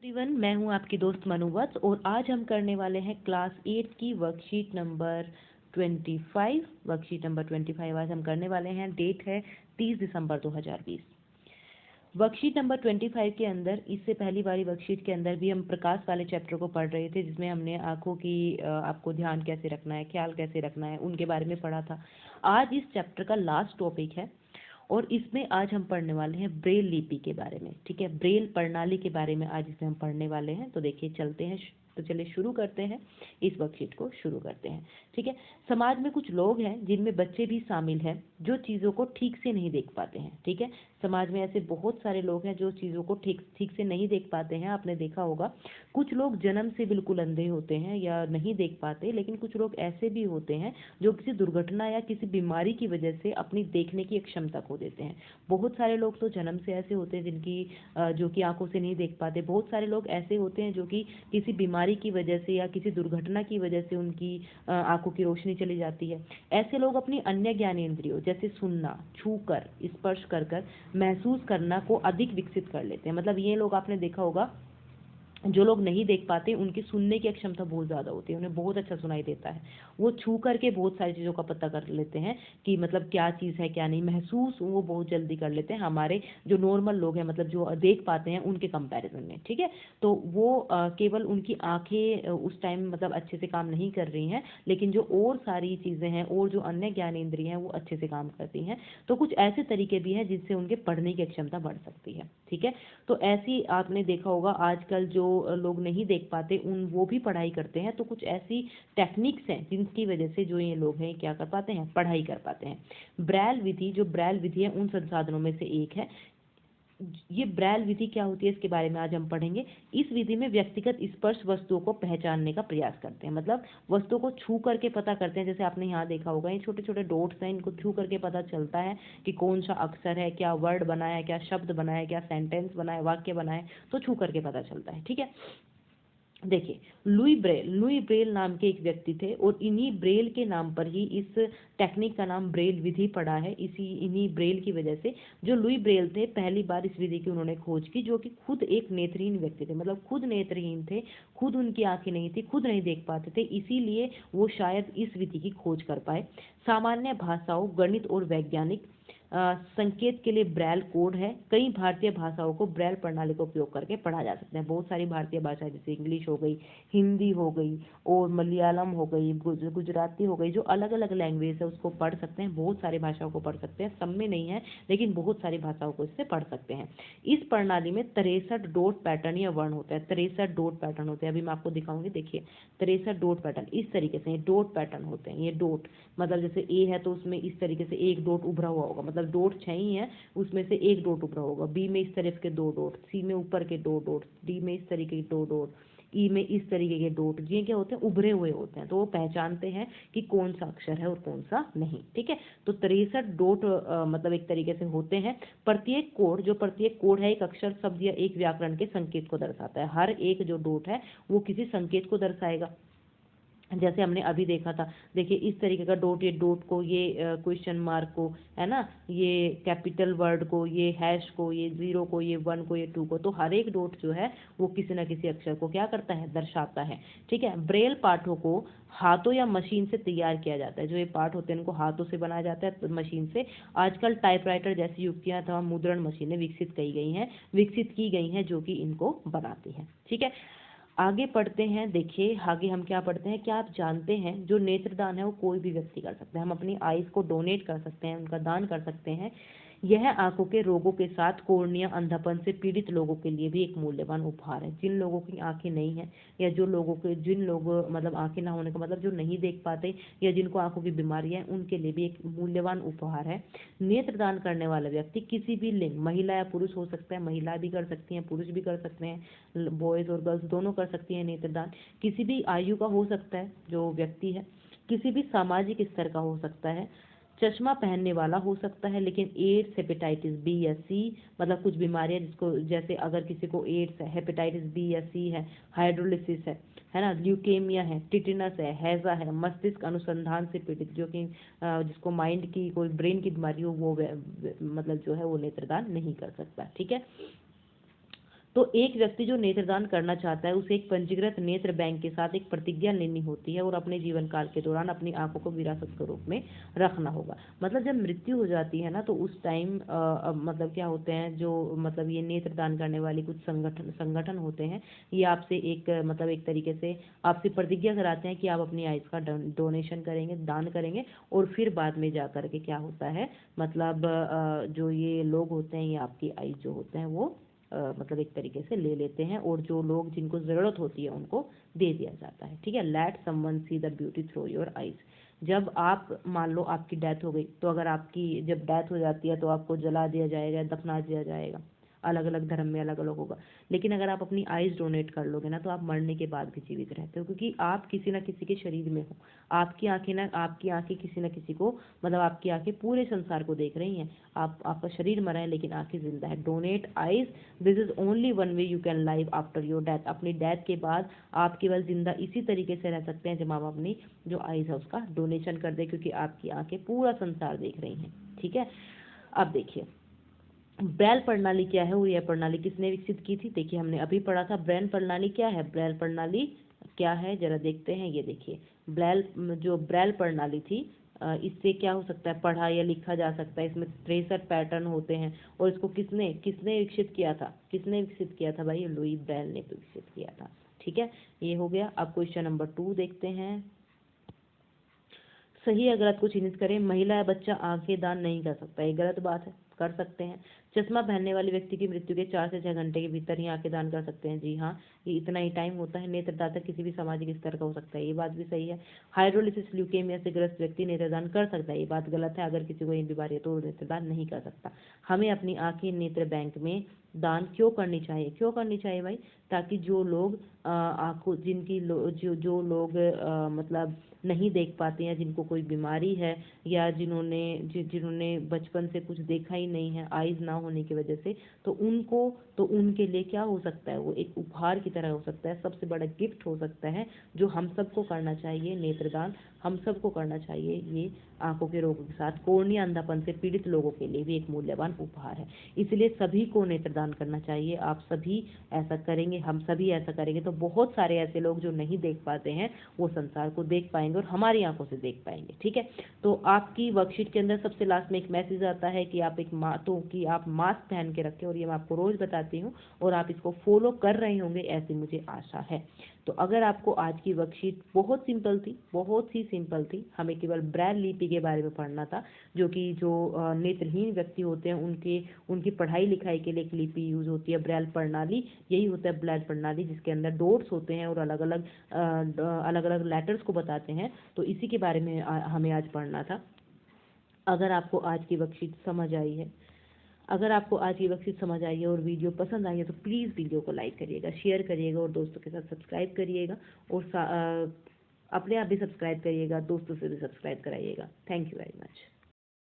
Everyone, मैं हूं आपकी दोस्त मनुवत्स और आज हम करने वाले हैं क्लास 8 की वर्कशीट नंबर 25। वर्कशीट नंबर 25 आज हम करने वाले हैं। डेट है 30 दिसंबर 2020। वर्कशीट नंबर 25 के अंदर इससे पहली वाली वर्कशीट के अंदर भी हम प्रकाश वाले चैप्टर को पढ़ रहे थे, जिसमें हमने आँखों की आपको ध्यान कैसे रखना है, ख्याल कैसे रखना है, उनके बारे में पढ़ा था। आज इस चैप्टर का लास्ट टॉपिक है और इसमें आज हम पढ़ने वाले हैं ब्रेल लिपि के बारे में। ठीक है, ब्रेल प्रणाली के बारे में आज इसमें हम पढ़ने वाले हैं। तो देखिए चलते हैं, तो चलिए शुरू करते हैं, इस वर्कशीट को शुरू करते हैं। ठीक है, समाज में कुछ लोग हैं जिनमें बच्चे भी शामिल हैं जो चीज़ों को ठीक से नहीं देख पाते हैं। ठीक है, समाज में ऐसे बहुत सारे लोग हैं जो चीज़ों को ठीक से नहीं देख पाते हैं। आपने देखा होगा कुछ लोग जन्म से बिल्कुल अंधे होते हैं या नहीं देख पाते, लेकिन कुछ लोग ऐसे भी होते हैं जो किसी दुर्घटना या किसी बीमारी की वजह से अपनी देखने की एक क्षमता खो देते हैं। बहुत सारे लोग तो जन्म से ऐसे होते हैं जिनकी जो कि आंखों से नहीं देख पाते। बहुत सारे लोग ऐसे होते हैं जो कि किसी बीमारी की वजह से या किसी दुर्घटना की वजह से उनकी आंखों की रोशनी चली जाती है। ऐसे लोग अपनी अन्य ज्ञानेंद्रियों जैसे सुनना, छूकर, स्पर्श कर महसूस करना को अधिक विकसित कर लेते हैं। मतलब ये लोग आपने देखा होगा जो लोग नहीं देख पाते उनकी सुनने की क्षमता बहुत ज़्यादा होती है, उन्हें बहुत अच्छा सुनाई देता है। वो छू करके बहुत सारी चीज़ों का पता कर लेते हैं कि मतलब क्या चीज़ है क्या नहीं, महसूस वो बहुत जल्दी कर लेते हैं हमारे जो नॉर्मल लोग हैं, मतलब जो देख पाते हैं उनके कंपैरिजन में। ठीक है, तो वो केवल उनकी आंखें उस टाइम मतलब अच्छे से काम नहीं कर रही हैं, लेकिन जो और सारी चीज़ें हैं और जो अन्य ज्ञानेंद्रिय हैं वो अच्छे से काम करती हैं। तो कुछ ऐसे तरीके भी हैं जिससे उनके पढ़ने की क्षमता बढ़ सकती है। ठीक है, तो ऐसी आपने देखा होगा आजकल जो लोग नहीं देख पाते वो भी पढ़ाई करते हैं। तो कुछ ऐसी टेक्निक्स हैं जिनकी वजह से जो ये लोग हैं क्या कर पाते हैं, पढ़ाई कर पाते हैं। ब्रेल विधि, जो ब्रेल विधि है उन संसाधनों में से एक है। ये ब्रेल विधि क्या होती है इसके बारे में आज हम पढ़ेंगे। इस विधि में व्यक्तिगत स्पर्श वस्तुओं को पहचानने का प्रयास करते हैं, मतलब वस्तुओं को छू करके पता करते हैं। जैसे आपने यहाँ देखा होगा ये छोटे छोटे डॉट्स हैं, इनको छू करके पता चलता है कि कौन सा अक्षर है, क्या वर्ड बना है, क्या शब्द बना है, क्या सेंटेंस बना है, वाक्य बना है, तो छू करके पता चलता है। ठीक है, देखिए लुई ब्रेल नाम के एक व्यक्ति थे और इन्हीं ब्रेल के नाम पर ही इस टेक्निक का नाम ब्रेल विधि पड़ा है। इन्हीं ब्रेल की वजह से जो लुई ब्रेल थे पहली बार इस विधि की उन्होंने खोज की, जो कि खुद एक नेत्रहीन व्यक्ति थे, मतलब खुद नेत्रहीन थे, खुद उनकी आंखें नहीं थी, खुद नहीं देख पाते थे, इसीलिए वो शायद इस विधि की खोज कर पाए। सामान्य भाषाओं, गणित और वैज्ञानिक संकेत के लिए ब्रेल कोड है। कई भारतीय भाषाओं को ब्रेल प्रणाली का उपयोग करके पढ़ा जा सकता है। बहुत सारी भारतीय भाषाएं जैसे इंग्लिश हो गई, हिंदी हो गई और मलयालम हो गई, गुजराती हो गई, जो अलग अलग लैंग्वेज है उसको पढ़ सकते हैं। बहुत सारी भाषाओं को पढ़ सकते हैं, सब में नहीं है लेकिन बहुत सारी भाषाओं को इससे पढ़ सकते हैं। इस प्रणाली में 63 डॉट पैटर्न या वर्ण होता है। 63 डॉट पैटर्न होते हैं, अभी मैं आपको दिखाऊंगी। देखिए 63 डॉट पैटर्न इस तरीके से डॉट पैटर्न होते हैं। ये डॉट मतलब जैसे ए है तो उसमें इस तरीके से एक डॉट उभरा हुआ होगा, मतलब डॉट 6 ही है, उसमें से एक डॉट उभरा होगा। बी में इस तरफ के 2 डॉट, सी में ऊपर के 2 डॉट, डी में इस तरीके के 2 डॉट, ई में इस तरीके के डॉट। ये क्या होते हैं, उभरे हुए होते हैं, तो वो पहचानते हैं कि कौन सा अक्षर है और कौन सा नहीं। ठीक है, तो 63 डॉट मतलब एक तरीके से होते हैं। प्रत्येक कोड है एक अक्षर, शब्द या एक व्याकरण के संकेत को दर्शाता है। हर एक जो डॉट है वो किसी संकेत को दर्शाएगा। जैसे हमने अभी देखा था, देखिए इस तरीके का डॉट, ये डॉट को, ये क्वेश्चन मार्क को, है ना, ये कैपिटल वर्ड को, ये हैश को, ये जीरो को, ये 1 को, ये 2 को, तो हर एक डॉट जो है वो किसी न किसी अक्षर को क्या करता है, दर्शाता है। ठीक है, ब्रेल पाठों को हाथों या मशीन से तैयार किया जाता है। जो ये पाठ होते हैं इनको हाथों से बनाया जाता है, मशीन से। आजकल टाइपराइटर जैसी युक्तियां अथवा मुद्रण मशीनें विकसित की गई हैं जो कि इनको बनाती हैं। ठीक है, आगे पढ़ते हैं। देखिए आगे हम क्या पढ़ते हैं, क्या आप जानते हैं जो नेत्रदान है वो कोई भी व्यक्ति कर सकता है। हम अपनी आईज को डोनेट कर सकते हैं, उनका दान कर सकते हैं। यह आंखों के रोगों के साथ कोर्निया अंधापन से पीड़ित लोगों के लिए भी एक मूल्यवान उपहार है। जिन लोगों की आंखें नहीं है या जिन लोग मतलब आंखें ना होने का मतलब जो नहीं देख पाते या जिनको आंखों की बीमारी है, उनके लिए भी एक मूल्यवान उपहार है। नेत्रदान करने वाला व्यक्ति किसी भी लिंग, महिला या पुरुष हो सकता है, महिला भी कर सकती हैं, पुरुष भी कर सकते हैं, बॉयज और गर्ल्स दोनों कर सकती हैं नेत्रदान। किसी भी आयु का हो सकता है जो व्यक्ति है, किसी भी सामाजिक स्तर का हो सकता है, चश्मा पहनने वाला हो सकता है, लेकिन एड्स, हेपेटाइटिस बी या सी, मतलब कुछ बीमारियां जिसको, जैसे अगर किसी को एड्स है, हेपेटाइटिस बी या सी है ना, ल्यूकेमिया है, टिटेनस है, हैजा है, मस्तिष्क अनुसंधान से पीड़ित, जो कि जिसको माइंड की कोई ब्रेन की बीमारी हो, वो मतलब जो है वो नेत्रदान नहीं कर सकता। ठीक है, तो एक व्यक्ति जो नेत्रदान करना चाहता है उसे एक पंजीकृत नेत्र बैंक के साथ एक प्रतिज्ञा लेनी होती है और अपने जीवन काल के दौरान अपनी आंखों को विरासत के रूप में रखना होगा। मतलब जब मृत्यु हो जाती है ना तो उस टाइम मतलब क्या होते हैं जो मतलब ये नेत्रदान करने वाली कुछ संगठन होते हैं, ये आपसे एक मतलब एक तरीके से आपसे प्रतिज्ञा कराते हैं कि आप अपनी आइज का डोनेशन करेंगे, दान करेंगे, और फिर बाद में जा करके क्या होता है मतलब जो ये लोग होते हैं ये आपकी आइज जो होते हैं वो मतलब एक तरीके से ले लेते हैं, और जो लोग जिनको ज़रूरत होती है उनको दे दिया जाता है। ठीक है, let someone see the beauty through your eyes. जब आप मान लो आपकी डेथ हो गई, तो अगर आपकी जब डेथ हो जाती है तो आपको जला दिया जाएगा, दफना दिया जाएगा, अलग अलग धर्म में अलग अलग होगा। लेकिन अगर आप अपनी आइज डोनेट कर लोगे ना तो आप मरने के बाद भी जीवित रहते हो, क्योंकि आप किसी ना किसी के शरीर में हो। आपकी आंखें किसी ना किसी को मतलब आपकी आंखें पूरे संसार को देख रही हैं। आपका शरीर मरा है लेकिन आंखें जिंदा है। Donate eyes, this is only one way you can live after your death. अपनी डेथ के बाद आप केवल जिंदा इसी तरीके से रह सकते हैं जब आप अपनी जो आइज है उसका डोनेशन कर दे, क्योंकि आपकी आंखें पूरा संसार देख रही हैं। ठीक है, अब देखिए ब्रेल प्रणाली क्या है और यह प्रणाली किसने विकसित की थी। देखिए हमने अभी पढ़ा था ब्रेल प्रणाली क्या है। ब्रेल प्रणाली क्या है जरा देखते हैं। ये देखिए ब्रेल प्रणाली थी, इससे क्या हो सकता है, पढ़ा या लिखा जा सकता है। इसमें 63 पैटर्न होते हैं, और इसको किसने किसने विकसित किया था, किसने विकसित किया था भाई, लुई ब्रेल ने विकसित किया था। ठीक है, ये हो गया। अब क्वेश्चन नंबर 2 देखते हैं। सही या गलत को चिन्हित करें। महिला या बच्चा आंखें दान नहीं कर सकता, ये गलत बात है, कर सकते हैं। चश्मा पहनने वाले व्यक्ति की मृत्यु के 4 से 6 घंटे के भीतर ही आंखें दान कर सकते हैं। जी हाँ, ये इतना ही टाइम होता है। नेत्रदाता किसी भी सामाजिक स्तर का हो सकता है, ये बात भी सही है। हाइड्रोलिसिस ल्यूकेमिया से ग्रस्त व्यक्ति नेत्रदान कर सकता है, ये बात गलत है। अगर किसी को ये बीमारी है तो नेत्रदान नहीं कर सकता। हमें अपनी आंखें नेत्र बैंक में दान क्यों करनी चाहिए, क्यों करनी चाहिए भाई, ताकि जो लोग आंखों जिनकी जो लोग मतलब नहीं देख पाते हैं, जिनको कोई बीमारी है, या जिन्होंने बचपन से कुछ देखा ही नहीं है आइज ना होने की वजह से, तो उनके लिए क्या हो सकता है, वो एक उपहार की तरह हो सकता है, सबसे बड़ा गिफ्ट हो सकता है, जो हम सबको करना चाहिए। नेत्रदान हम सबको करना चाहिए। ये आंखों के रोगों के साथ कोर्निया अंधापन से पीड़ित लोगों के लिए भी एक मूल्यवान उपहार है, इसलिए सभी को नेत्रदान करना चाहिए। आप सभी ऐसा करेंगे, हम सभी ऐसा करेंगे तो बहुत सारे ऐसे लोग जो नहीं देख पाते हैं वो संसार को देख पाएंगे और हमारी आंखों से देख पाएंगे। ठीक है, तो आपकी वर्कशीट के अंदर सबसे लास्ट में एक मैसेज आता है कि आप आप मास्क पहन के रखें, और ये मैं आपको रोज बताती हूँ और आप इसको फॉलो कर रहे होंगे ऐसी मुझे आशा है। तो अगर आपको आज की वर्कशीट बहुत सिंपल थी, बहुत ही सिंपल थी, हमें केवल ब्रेल लिपि के बारे में पढ़ना था, जो कि जो नेत्रहीन व्यक्ति होते हैं उनकी पढ़ाई लिखाई के लिए एक लिपि यूज होती है, ब्रेल प्रणाली। यही होता है ब्रेल प्रणाली, जिसके अंदर डॉट्स होते हैं और अलग अलग लेटर्स को बताते हैं। तो इसी के बारे में हमें आज पढ़ना था। अगर आपको आज की वर्कशीट समझ आई है, अगर आपको आज की वर्कशीट समझ आई है और वीडियो पसंद आई है तो प्लीज़ वीडियो को लाइक करिएगा, शेयर करिएगा और दोस्तों के साथ सब्सक्राइब करिएगा, और अपने आप भी सब्सक्राइब करिएगा, दोस्तों से भी सब्सक्राइब कराइएगा। Thank you very much.